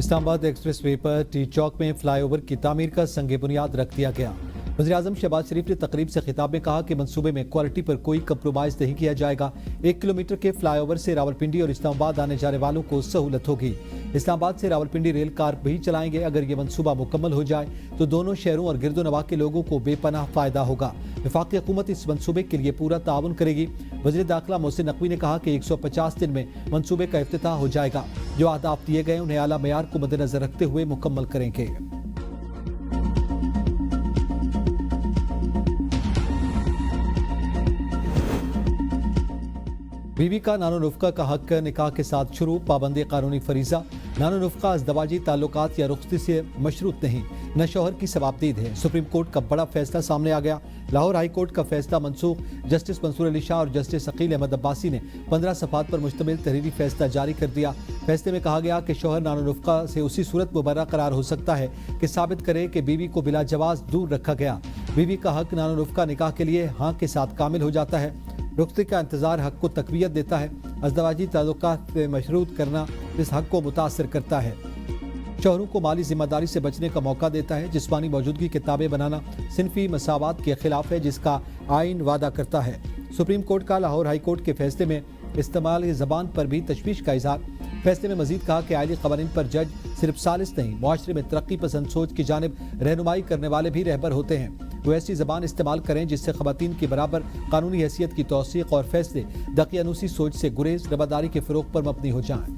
اسلام آباد express way پر T چوک میں fly over کی تعمیر کا سنگ بنیاد رکھ دیا گیا۔ وزیراعظم شہباز شریف نے تقریب سے خطاب میں کہا کہ منصوبے میں کوالٹی پر کوئی کمپرومائز نہیں کیا جائے گا۔ 1 کلومیٹر کے فلائی اوور سے راولپنڈی اور اسلام آباد آنے جانے والوں کو سہولت ہوگی۔ اسلام آباد سے راولپنڈی ریل کار بھی چلائیں گے۔ اگر یہ منصوبہ مکمل ہو جائے تو دونوں شہروں اور گرد و نواح کے لوگوں کو بے پناہ فائدہ ہوگا۔ وفاقی حکومت اس منصوبے کے لیے پورا تعاون کرے گی۔ وزیر داخلہ محسن نقوی نے کہا کہ 150 دن میں منصوبے کا افتتاح ہو جائے گا۔ جو اہداف دیے گئے انہیں اعلیٰ معیار کو مد نظر رکھتے ہوئے مکمل کریں گے۔ بیوی کا نانو نفقہ کا حق نکاح کے ساتھ شروع، پابندی قانونی فریضہ۔ نانو نفقہ ازدواجی تعلقات یا رخصتی سے مشروط نہیں، نہ شوہر کی ثوابدید ہے۔ سپریم کورٹ کا بڑا فیصلہ سامنے آ گیا۔ لاہور ہائی کورٹ کا فیصلہ منسوخ۔ جسٹس منصور علی شاہ اور جسٹس عقیل احمد عباسی نے 15 صفحات پر مشتمل تحریری فیصلہ جاری کر دیا۔ فیصلے میں کہا گیا کہ شوہر نانو نفقہ سے اسی صورت مبرہ قرار ہو سکتا ہے کہ ثابت کرے کہ بیوی کو بلا جواز دور رکھا گیا۔ بیوی کا حق نانو نفقہ نکاح کے لیے ہاں کے ساتھ کامل ہو جاتا ہے۔ رخصتی کا انتظار حق کو تقویت دیتا ہے۔ ازدواجی تعلقات سے مشروط کرنا اس حق کو متاثر کرتا ہے۔ شوہروں کو مالی ذمہ داری سے بچنے کا موقع دیتا ہے۔ جسمانی موجودگی کے تابع بنانا صنفی مساوات کے خلاف ہے، جس کا آئین وعدہ کرتا ہے۔ سپریم کورٹ کا لاہور ہائی کورٹ کے فیصلے میں استعمال زبان پر بھی تشویش کا اظہار۔ فیصلے میں مزید کہا کہ آئلی قوانین پر جج صرف ثالث نہیں، معاشرے میں ترقی پسند سوچ کی جانب رہنمائی کرنے والے بھی رہبر ہوتے ہیں۔ وہ ایسی زبان استعمال کریں جس سے خواتین کی برابر قانونی حیثیت کی توثیق اور فیصلے دقیانوسی سوچ سے گریز، رواداری کے فروغ پر مبنی ہو جائیں۔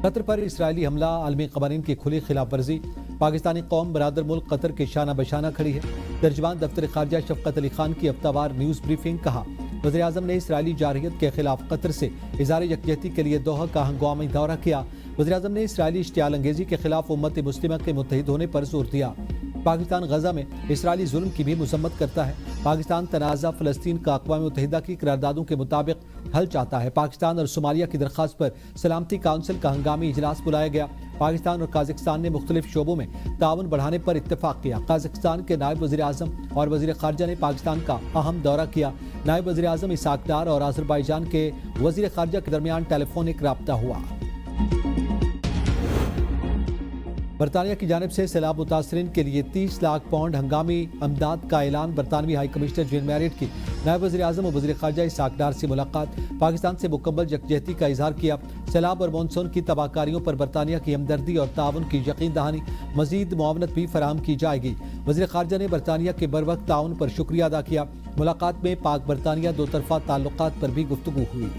قطر پر اسرائیلی حملہ عالمی قوانین کی کھلی خلاف ورزی۔ پاکستانی قوم برادر ملک قطر کے شانہ بشانہ کھڑی ہے۔ ترجمان دفتر خارجہ شفقت علی خان کی ہفتہ وار نیوز بریفنگ۔ کہا وزیراعظم نے اسرائیلی جارحیت کے خلاف قطر سے اظہار یکجہتی کے لیے دوحہ کا ہنگامی دورہ کیا۔ وزیراعظم نے اسرائیلی اشتعال انگیزی کے خلاف امت مسلمہ کے متحد ہونے پر زور دیا۔ پاکستان غزہ میں اسرائیلی ظلم کی بھی مذمت کرتا ہے۔ پاکستان تنازع فلسطین کا اقوام متحدہ کی قراردادوں کے مطابق حل چاہتا ہے۔ پاکستان اور صومالیہ کی درخواست پر سلامتی کونسل کا ہنگامی اجلاس بلایا گیا۔ پاکستان اور قازقستان نے مختلف شعبوں میں تعاون بڑھانے پر اتفاق کیا۔ قازقستان کے نائب وزیر اعظم اور وزیر خارجہ نے پاکستان کا اہم دورہ کیا۔ نائب وزیر اعظم اسحاق ڈار اور آذربائیجان کے وزیر خارجہ کے درمیان ٹیلی فونک رابطہ ہوا۔ برطانیہ کی جانب سے سیلاب متاثرین کے لیے 30 لاکھ پاؤنڈ ہنگامی امداد کا اعلان۔ برطانوی ہائی کمشنر جین میریٹ کی نائب وزیر اعظم اور وزیر خارجہ اسحاق ڈار سے ملاقات۔ پاکستان سے مکمل یکجہتی کا اظہار کیا۔ سیلاب اور مانسون کی تباہ کاریوں پر برطانیہ کی ہمدردی اور تعاون کی یقین دہانی۔ مزید معاونت بھی فراہم کی جائے گی۔ وزیر خارجہ نے برطانیہ کے بروقت تعاون پر شکریہ ادا کیا۔ ملاقات میں پاک برطانیہ دو طرفہ تعلقات پر بھی گفتگو ہوئی۔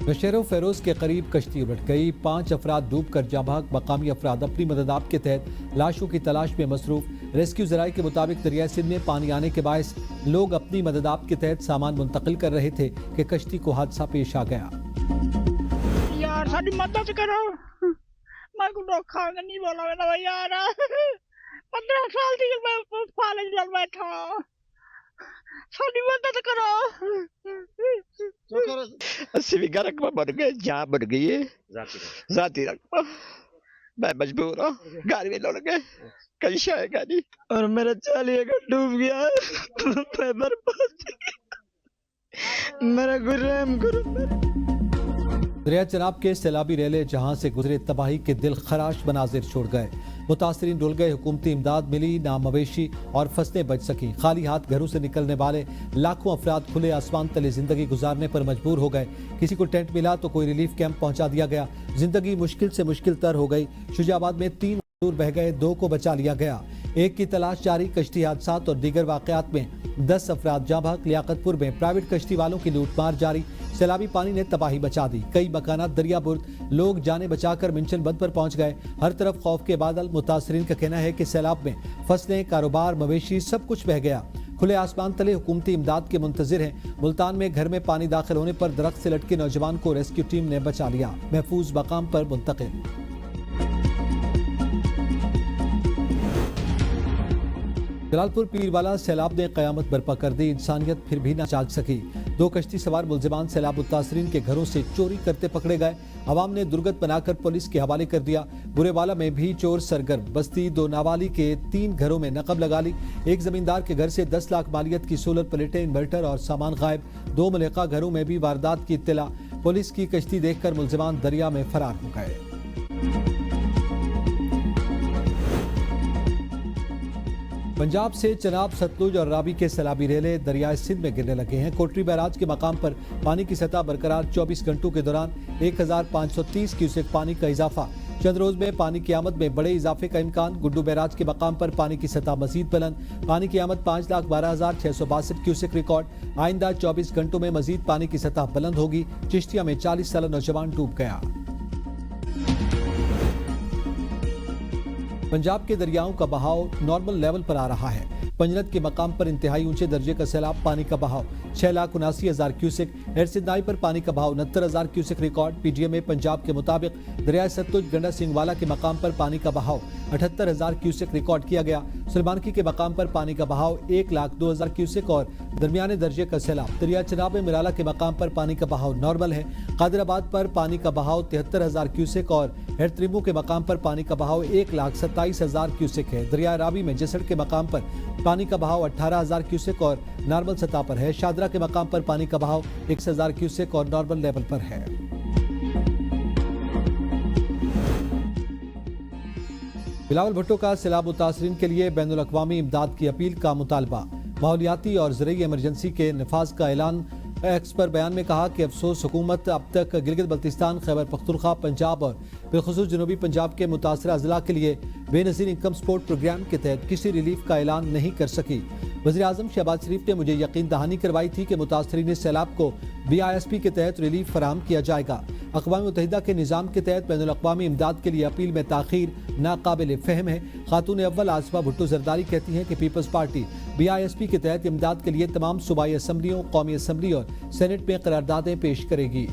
نوشہرہ و فیروز کے قریب کشتی الٹ گئی، 5 افراد ڈوب کر جاں بحق۔ مقامی افراد اپنی مدد کے تحت لاشوں کی تلاش میں مصروف۔ ریسکیو ذرائع کے مطابق دریائے سندھ میں پانی آنے کے باعث لوگ اپنی مدد کے تحت سامان منتقل کر رہے تھے کہ کشتی کو حادثہ پیش آ گیا۔ یار ساری مدد کرو، میں کو دکھا نہیں بولا میرا یار، 15 سال تھی میں کالج میں بیٹھا، ساری مدد کرو۔ اسی بھی رقم بڑھ گئے، جان بڑھ گئی ہے، ذاتی رقم، میں مجبور ہوں، گھر بھی لوٹ گئے، کئی شاہ گا نہیں، اور میرا 40 کا ڈوب گیا، میں برباد، میرا گرم دریائے چناب کے سیلابی ریلے جہاں سے گزرے تباہی کے دل خراش مناظر چھوڑ گئے۔ متاثرین ڈول گئے، حکومتی امداد ملی نہ، مویشی اور فصلیں بچ سکیں۔ خالی ہاتھ گھروں سے نکلنے والے لاکھوں افراد کھلے آسمان تلے زندگی گزارنے پر مجبور ہو گئے۔ کسی کو ٹینٹ ملا تو کوئی ریلیف کیمپ پہنچا دیا گیا۔ زندگی مشکل سے مشکل تر ہو گئی۔ شجاع آباد میں 3 مزدور بہہ گئے، 2 کو بچا لیا گیا۔ 1 کی تلاش جاری۔ کشتی حادثات اور دیگر واقعات میں 10 افراد جاں بحق۔ لیاقت پور میں پرائیویٹ کشتی والوں کی لوٹ مار جاری۔ سیلابی پانی نے تباہی مچا دی، کئی مکانات دریا برد۔ لوگ جانیں بچا کر منچن بند پر پہنچ گئے۔ ہر طرف خوف کے بادل۔ متاثرین کا کہنا ہے کہ سیلاب میں فصلیں، کاروبار، مویشی سب کچھ بہہ گیا۔ کھلے آسمان تلے حکومتی امداد کے منتظر ہیں۔ ملتان میں گھر میں پانی داخل ہونے پر درخت سے لٹکے نوجوان کو ریسکیو ٹیم نے بچا لیا، محفوظ مقام پر منتقل۔ جلال پور پیروالا سیلاب نے قیامت برپا کر دی، انسانیت پھر بھی نہ جاگ سکی۔ 2 कश्ती सवार मुलजिमान सैलाब मुतासरीन के घरों से चोरी करते पकड़े गए। अवाम ने दुर्गत बनाकर पुलिस के हवाले कर दिया। बुरेवाला में भी चोर सरगर्म, बस्ती 2 नावाली के 3 घरों में नकब लगा ली। एक जमींदार के घर से 10 लाख मालियत की सोलर प्लेटें, इन्वर्टर और सामान गायब। 2 मुल्का घरों में भी वारदात की इत्तला। पुलिस की कश्ती देखकर मुलजिमान दरिया में फरार हो गए। पंजाब से चनाब, सतलुज और रावी के सैलाबी रेले दरियाए सिंध में गिरने लगे हैं। कोटरी बैराज के मकाम पर पानी की सतह बरकरार। 24 घंटों के दौरान 1530 क्यूसेक पानी का इजाफा। चंद रोज में पानी की आमद में बड़े इजाफे का इम्कान। गुड्डू बैराज के मकाम पर पानी की सतह मजीद बुलंद। पानी की आमद 5,12,662 क्यूसेक रिकॉर्ड। आइंदा 24 घंटों में मजीद पानी की सतह बुलंद होगी। चिश्तिया में 40 साल नौजवान डूब गया। पंजाब के दरियाओं का बहाव नॉर्मल लेवल पर आ रहा है। पंजनत के मकाम पर इंतहाई ऊंचे दर्जे का सैलाब पानी का बहाव 6,79,000 क्यूसेक। एरसिदनाई पर पानी का बहाव 69,000 क्यूसेक रिकॉर्ड। पीजीएमए पंजाब के मुताबिक दरिया सतलुज गंडा सिंहवाला के मकाम पर पानी का बहाव 78,000 क्यूसेक रिकॉर्ड किया गया। सुलेमानकी के मकाम पर पानी का बहाव 1,02,000 क्यूसेक और दरमियाने दर्जे का सैलाब। दरिया चनाब में मिराला के मकाम पर पानी का बहाव नॉर्मल है। कादिराबाद पर पानी का बहाव 73,000 क्यूसेक और हेरत्रिमू के मकाम पर पानी का बहाव 1,27,000 क्यूसेक है। दरिया रावी में जसड़ के मकाम पर पानी का बहाव 18,000 क्यूसेक और नॉर्मल सतह पर है। शादरा के मकाम पर पानी का बहाव 21,000 क्यूसेक और नॉर्मल लेवल पर है। बिलावल भुट्टो का सैलाब मुतासरीन के लिए बैनुल अक़वामी इमदाद की अपील का मुतालबा। माहौलियाती और ज़रई इमरजेंसी के नफाज का ऐलान। एक्स पर बयान में कहा कि अफसोस हुकूमत अब तक गिलगित बल्तिस्तान, खैबर पख्तूनख्वा, पंजाब और बिलखुसूस जनूबी पंजाब के मुतासरा अजला के लिए बेनज़ीर इनकम सपोर्ट प्रोग्राम के तहत किसी रिलीफ का ऐलान नहीं कर सकी। वज़ीर आज़म शहबाज शरीफ ने मुझे यकीन दहानी करवाई थी कि मुतासरीन सैलाब को BISP के तहत रिलीफ फराहम किया जाएगा। अक़वाम मुत्तहिदा के निज़ाम के तहत बैनुल अक़वामी इमदाद के लिए अपील में ताख़ीर नाकाबिल फ़हम है। खातून अव्वल आसिफा भुट्टो ज़रदारी कहती हैं कि पीपल्स पार्टी BISP के तहत इमदाद के लिए तमाम सूबाई असम्बलियों, कौमी असम्बली और सेनेट में करारदादें पेश करेगी।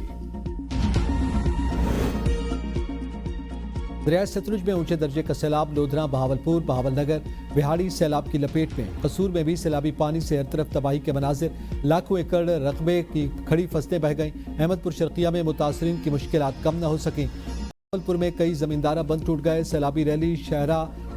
दरिया सतलुज में ऊंचे दर्जे का सैलाब। लोधरा, बहावलपुर, बहावलनगर, बिहाड़ी सैलाब की लपेट में। कसूर में भी सैलाबी पानी से हर तरफ तबाही के मनाजिर। लाखों एकड़ रकबे की खड़ी फसलें बह गईं। अहमदपुर शर्किया में मुतासरीन की मुश्किलात कम न हो सकें। बहावलपुर में कई जमींदारा बंद टूट गए। सैलाबी रैली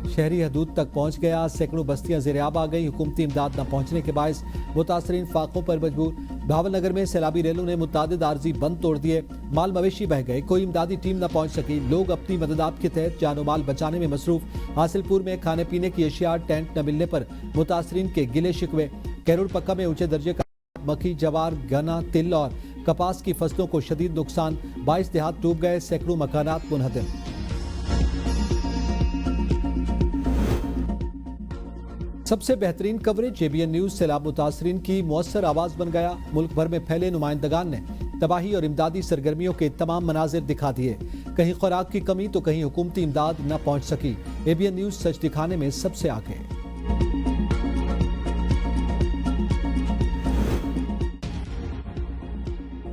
शहरी हदूद तक पहुँच गया। सैकड़ों बस्तियाँ ज़ेर-ए-आब आ गई। हुकूमती इमदाद न पहुँचने के बायस मुतासरीन फाकों पर मजबूर। बहावलनगर में सैलाबी रेलों ने मुतादिद आर्जी बंद तोड़ दिए। माल मवेशी बह गए। कोई इमदादी टीम न पहुँच सकी। लोग अपनी मदद आप के तहत जानो माल बचाने में मसरूफ। हासिलपुर में खाने पीने की अशिया टेंट न मिलने पर मुतासरीन के गिले शिकवे। कैरोल पक्का में ऊंचे दर्जे का मक्की, जवार, गन्ना, तिल और कपास की फसलों को शदीद नुकसान। 22 देहात डूब गए। सैकड़ों मकानात मुनहदम। सबसे बेहतरीन कवरेज ABN न्यूज़ सैलाब मुतासरीन की मौसर आवाज़ बन गया। मुल्क भर में फैले नुमाइंदगान ने तबाही और इमदादी सरगर्मियों के तमाम मनाजिर दिखा दिए। कहीं खुराक की कमी तो कहीं हुकूमती इमदाद न पहुँच सकी। ABN न्यूज़ सच दिखाने में सबसे आगे।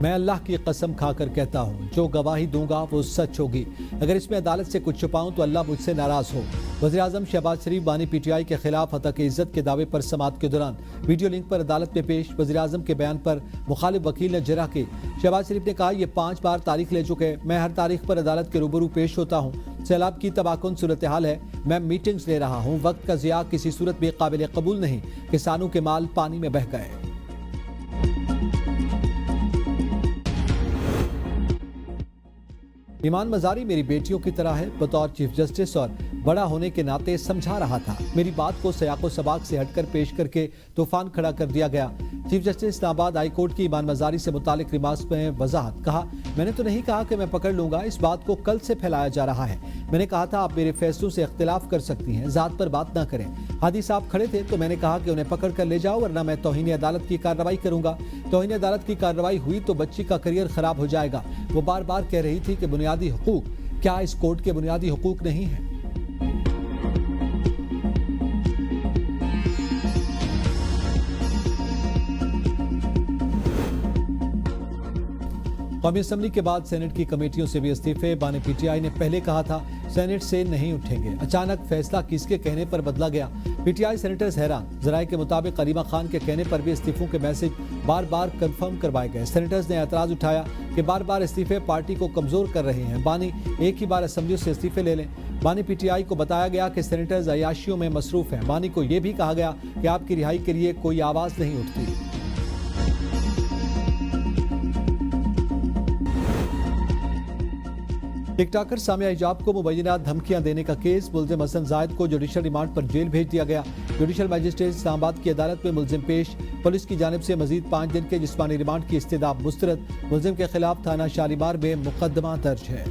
मैं अल्लाह की कसम खाकर कहता हूँ, जो गवाही दूंगा वो सच होगी। अगर इसमें अदालत से कुछ छुपाऊं तो अल्लाह मुझसे नाराज हो। वज़ीर आज़म शहबाज शरीफ बानी PTI के खिलाफ हतक इज्जत के दावे पर समाअत के दौरान वीडियो लिंक पर अदालत में पेश। वज़ीर आज़म के बयान पर मुखालिफ वकील ने जरह की। शहबाज शरीफ ने कहा, ये 5 बार तारीख ले चुके। मैं हर तारीख पर अदालत के रूबरू पेश होता हूँ। सैलाब की तबाहकुन सूरत हाल है। मैं मीटिंग्स ले रहा हूँ। वक्त का ज़िया किसी सूरत में काबिल कबूल नहीं। किसानों के माल पानी में बह गए। ईमान मजारी मेरी बेटियों की तरह है। बतौर चीफ जस्टिस और बड़ा होने के नाते समझा रहा था। मेरी बात को सयाको सबाक से हटकर पेश करके तूफान खड़ा कर दिया गया। Chief justice Islamabad high court की ईमान मजारी से मुतालिक रिमार्क्स में वजाहत। कहा, मैंने तो नहीं कहा कि मैं पकड़ लूंगा। इस बात को कल से फैलाया जा रहा है। मैंने कहा था आप मेरे फैसलों से इख्तिलाफ कर सकती हैं, जात पर बात ना करें। हादी साहब खड़े थे तो मैंने कहा कि उन्हें पकड़ कर ले जाओ, वरना मैं तौहीन अदालत की कार्रवाई करूंगा। तौहीन अदालत की कार्रवाई हुई तो बच्ची का करियर खराब हो जाएगा। वो बार बार कह रही थी कि बुनियादी हुकूक, क्या इस कोर्ट के बुनियादी हुकूक नहीं है? कौमी असम्बली के बाद सेनेट की कमेटियों से भी इस्तीफे। बानी पीटीआई ने पहले कहा था सेनेट से नहीं उठेंगे, अचानक फैसला किसके कहने पर बदला गया? पीटीआई सेनेटर्स हैरान। जराये के मुताबिक करीमा खान के कहने पर भी इस्तीफों के मैसेज बार बार कंफर्म करवाए गए। सेनेटर्स ने एतराज उठाया कि बार बार इस्तीफे पार्टी को कमजोर कर रहे हैं, बानी एक ही बार असम्बली से इस्तीफे ले लें। बानी पीटीआई को बताया गया कि सेनेटर्स अयाशियों में मसरूफ हैं। बानी को यह भी कहा गया कि आपकी रिहाई के लिए कोई आवाज नहीं उठती। टिकटॉकर सामिया हिजाब को मुबैना धमकियां देने का केस। मुलजिम हसन जायद को जुडिशल रिमांड पर जेल भेज दिया गया। जुडिशल मजिस्ट्रेट इस्लामाबाद की अदालत में मुलजिम पेश। पुलिस की जानिब से मजीद 5 दिन के जिस्मानी रिमांड की इस्तेदाब मुस्तरद। मुलजिम के खिलाफ थाना शालीमार में मुकदमा दर्ज है।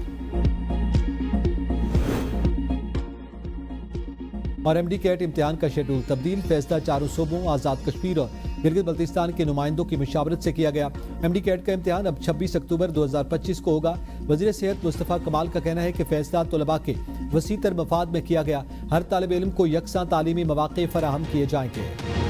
और एमडी कैट इम्तिहान का शेड्यूल तब्दील। फैसला चारों सूबों आज़ाद कश्मीर और गिलगित बल्तिस्तान के नुमाइंदों की मशावरत से किया गया। एमडी कैट का इम्तिहान अब 26 अक्टूबर 2025 को होगा। वज़ीर सेहत मुस्तफ़ा कमाल का कहना है कि फैसला तलबा के वसीतर मफाद में किया गया। हर तालिब इल्म को यकसां तालीमी मौक़े फराहम किए जाएंगे।